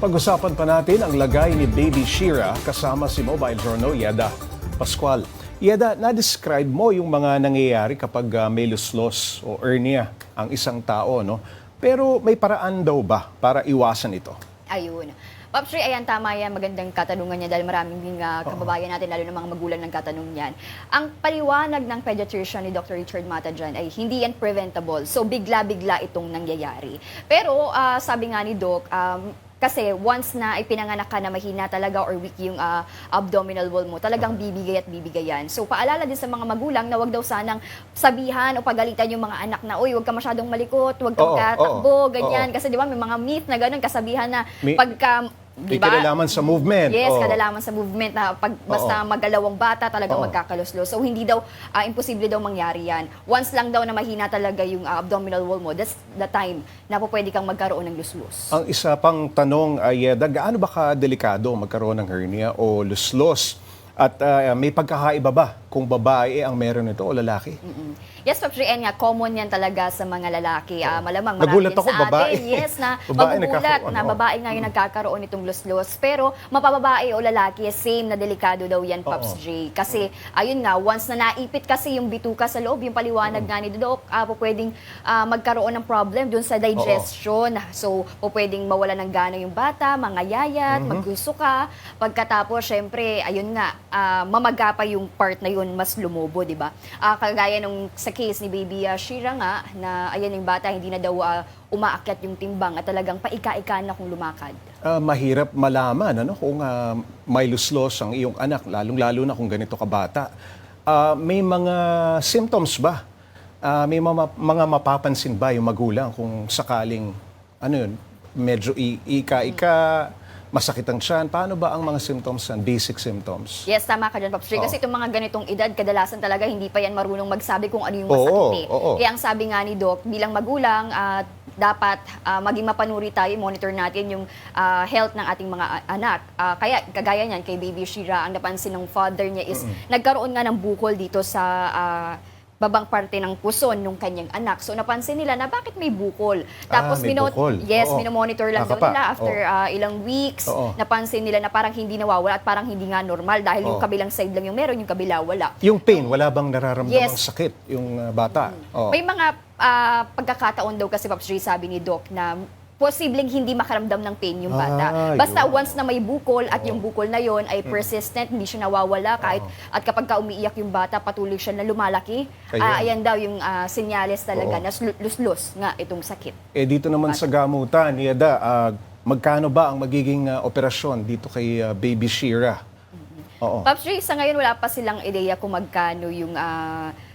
Pag-usapan pa natin ang lagay ni Baby Shira kasama si Mobile Journal Yeda Pascual. Yeda, na-describe mo yung mga nangyayari kapag may luslos o hernia ang isang tao, no? Pero may paraan daw ba para iwasan ito? Ayun. Pops Ray, ayan, tama yan. Magandang katanungan niya dahil maraming din kababayan natin, lalo ng mga magulang ng katanong niyan. Ang paliwanag ng pediatrician ni Dr. Richard Mata dyan ay hindi yan preventable. So, bigla-bigla itong nangyayari. Pero, sabi nga ni Doc, kasi once na ipinanganak ka na mahina talaga or weak yung abdominal wall mo, talagang bibigay at bibigay yan. So paalala din sa mga magulang na wag daw sanang sabihan o pagalitan yung mga anak na, uy, wag ka masyadong malikot, wag kang katakbo, ganyan. Kasi di ba may mga myth na ganun, kasabihan na pagka May kadalaman sa movement. Yes, kadalaman sa movement na basta magalaw ang bata, talagang magkakaluslos. So, hindi daw, imposible daw mangyari yan. Once lang daw na mahina talaga yung abdominal wall mo, that's the time na po pwede kang magkaroon ng luslos. Ang isa pang tanong, Yeda, gaano ba ka-delikado magkaroon ng hernia o luslos? At may pagkakaiba ba kung babae ang meron nito o lalaki? Yes, Pops Ray, nga, common yan talaga sa mga lalaki. Malamang Nagulat marami din ako, sa babae. atin. Yes, na Babae magugulat na babae nga yung nagkakaroon nitong luslos. Pero mapababae o lalaki, same na delikado daw yan, Pops Ray. Kasi, ayun nga, once na naipit kasi yung bituka sa loob, yung paliwanag nga ni Doc, pwedeng magkaroon ng problem dun sa digestion. So, pwedeng mawala ng gana yung bata, mangayayat, magsusuka. Pagkatapos, syempre, ayun nga, mamaga pa yung part na yun, mas lumobo, di ba? Kagaya nung sa case ni Baby Shira nga, na ayan yung bata, hindi na daw umaakyat yung timbang at talagang paika-ika na kung lumakad. Mahirap malaman kung may luslos ang iyong anak, lalong-lalo na kung ganito kabata. May mga symptoms ba? May mga mapapansin ba yung magulang kung sakaling medyo ika-ika, masakit ang tiyan? Paano ba ang mga symptoms, basic symptoms? Yes, tama ka dyan, Pops Ray. Kasi itong mga ganitong edad, kadalasan talaga hindi pa yan marunong magsabi kung ano yung masakit. Kaya ang sabi nga ni Doc, bilang magulang, dapat maging mapanuri tayo, monitor natin yung health ng ating mga anak. Kaya kagaya niyan, kay Baby Shira, ang napansin ng father niya is nagkaroon nga ng bukol dito sa babang parte ng puson ng kanyang anak. So napansin nila na bakit may bukol. Tapos minomonitor lang daw nila after ilang weeks. Napansin nila na parang hindi nawawala at parang hindi nga normal dahil yung kabilang side lang yung meron, yung kabila wala. Yung pain, wala bang nararamdamang sakit yung bata? May mga pagkakataon daw kasi, Pops Ray, sabi ni Doc, na posibleng hindi makaramdam ng pain yung bata. Basta once na may bukol at yung bukol na yon ay persistent, hindi siya nawawala kahit at kapag ka umiiyak yung bata, patuloy siya na lumalaki. Ayan daw yung senyales talaga na luslos nga itong sakit. Dito naman sa gamutan, Yeda, magkano ba ang magiging operasyon dito kay Baby Shira? Pops Ray, sa ngayon wala pa silang ideya kung magkano yung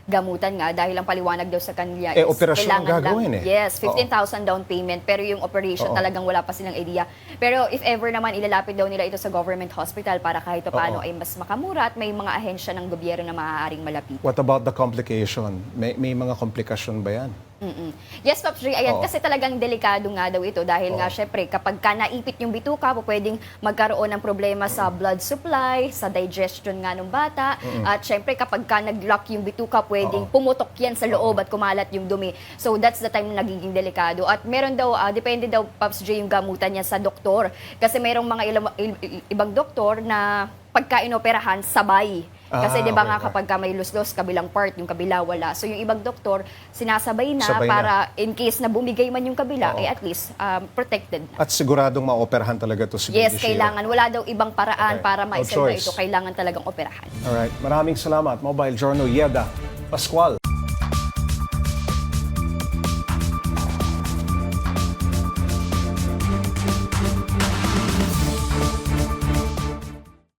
gamutan nga dahil ang paliwanag daw sa kanila is operasyon ang gagawin Yes, 15,000 down payment pero yung operation talagang wala pa silang idea. Pero if ever naman ilalapit daw nila ito sa government hospital para kahit paano ay mas makamura at may mga ahensya ng gobyerno na maaaring malapit. What about the complication? May mga komplikasyon ba yan? Yes, Pops Ray, ayan, kasi talagang delikado nga daw ito dahil nga syempre kapag ka naipit yung bituka, pwedeng magkaroon ng problema sa blood supply, sa digestion nga ng bata, at syempre kapag ka nag-lock yung bituka, pwedeng pumutok yan sa loob at kumalat yung dumi. So that's the time na nagiging delikado. At meron daw, depende daw, Pops Ray, yung gamutan niya sa doktor. Kasi merong mga ibang doktor na pagka inoperahan, sabay. Kasi di ba nga kapag may luslos, kabilang part, yung kabila wala. So yung ibang doktor, sinasabay na para in case na bumigay man yung kabila, at least protected na. At siguradong maoperahan talaga to si Baby Shira? Yes, kailangan. Wala daw ibang paraan para maisalba ito. Kailangan talagang operahan. Alright. Maraming salamat. Mobile Journal Yeda Pascual.